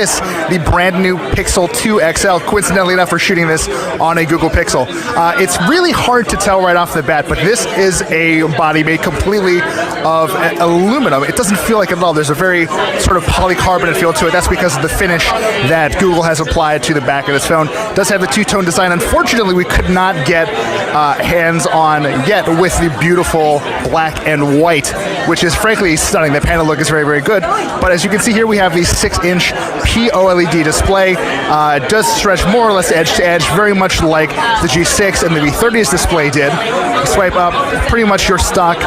the brand new Pixel 2 XL. Coincidentally enough, we're shooting this on a Google Pixel. It's really hard to tell right off the bat, but this is a body made completely of aluminum. It doesn't feel like it at all. There's a very sort of polycarbonate feel to it. That's because of the finish that Google has applied to the back of this phone. It does have the two-tone design. Unfortunately, we could not get hands on yet with the beautiful black and white, which is frankly stunning. The panel look is very, very good. But as you can see here, we have the 6-inch POLED display. It does stretch more or less edge to edge, very much like the G6 and the V30's display did. You swipe up, pretty much your stock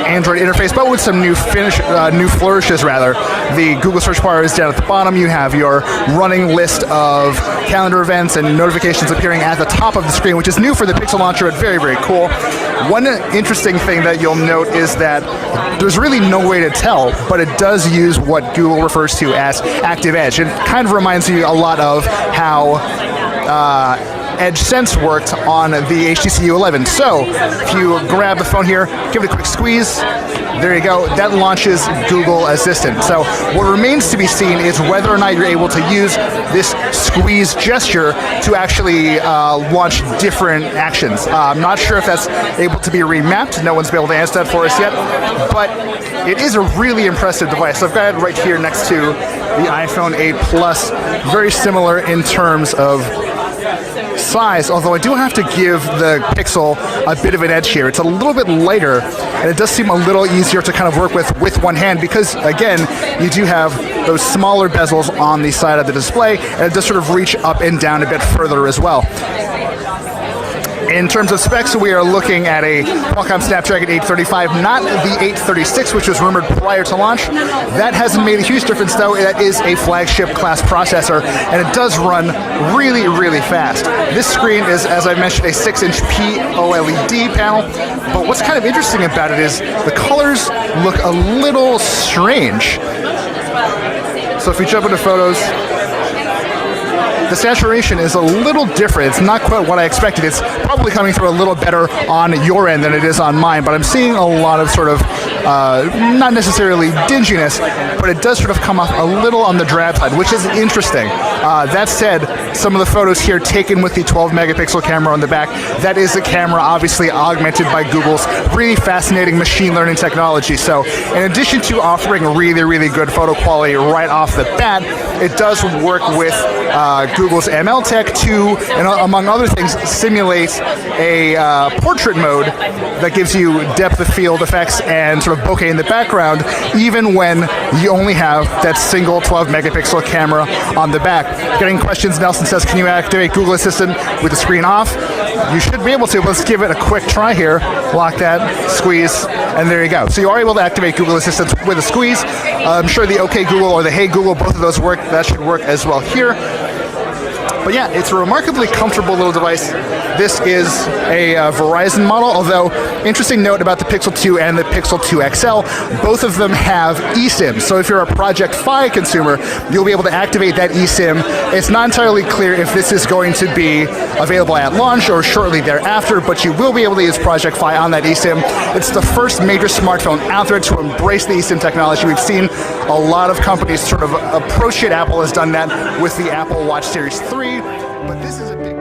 Android interface, but with some new flourishes rather. The Google search bar is down at the bottom. You have your running list of calendar events and notifications appearing at the top of the screen, which is new for the Pixel launcher, but very, very cool. One interesting thing that you'll note is that there's really no way to tell, but it does use what Google refers to as Active Edge. It kind of reminds you a lot of how Edge Sense worked on the HTC U11. So if you grab the phone here, give it a quick squeeze, there you go, that launches Google Assistant. So what remains to be seen is whether or not you're able to use this squeeze gesture to actually launch different actions. I'm not sure if that's able to be remapped. No one's been able to answer that for us yet, but it is a really impressive device. So I've got it right here next to the iPhone 8 Plus, very similar in terms of size, although I do have to give the Pixel a bit of an edge here. It's a little bit lighter, and it does seem a little easier to kind of work with one hand because, again, you do have those smaller bezels on the side of the display, and it does sort of reach up and down a bit further as well. In terms of specs, we are looking at a Qualcomm Snapdragon 835, not the 836, which was rumored prior to launch. That hasn't made a huge difference, though. That is a flagship class processor, and it does run really, really fast. This screen is, as I mentioned, a 6-inch POLED panel, but what's kind of interesting about it is the colors look a little strange. So if we jump into photos, the saturation is a little different. It's not quite what I expected. It's probably coming through a little better on your end than it is on mine, but I'm seeing a lot of sort of, not necessarily dinginess, but it does sort of come off a little on the drab side, which is interesting. That said, some of the photos here taken with the 12 megapixel camera on the back, that is a camera obviously augmented by Google's really fascinating machine learning technology. So in addition to offering really, really good photo quality right off the bat, it does work with Google's ML Tech to, and among other things, simulate a portrait mode that gives you depth of field effects and sort of bokeh in the background, even when you only have that single 12 megapixel camera on the back. Getting questions, Nelson says, can you activate Google Assistant with the screen off? You should be able to. Let's give it a quick try here. Lock that, squeeze, and there you go. So you are able to activate Google Assistant with a squeeze. I'm sure the OK Google or the Hey Google, both of those work. That should work as well here. But yeah, it's a remarkably comfortable little device. This is a Verizon model, although interesting note about the Pixel 2 and the Pixel 2 XL, both of them have eSIM. So if you're a Project Fi consumer, you'll be able to activate that eSIM. It's not entirely clear if this is going to be available at launch or shortly thereafter, but you will be able to use Project Fi on that eSIM. It's the first major smartphone out there to embrace the eSIM technology. We've seen a lot of companies sort of approach it. Apple has done that with the Apple Watch Series 3. But this is a big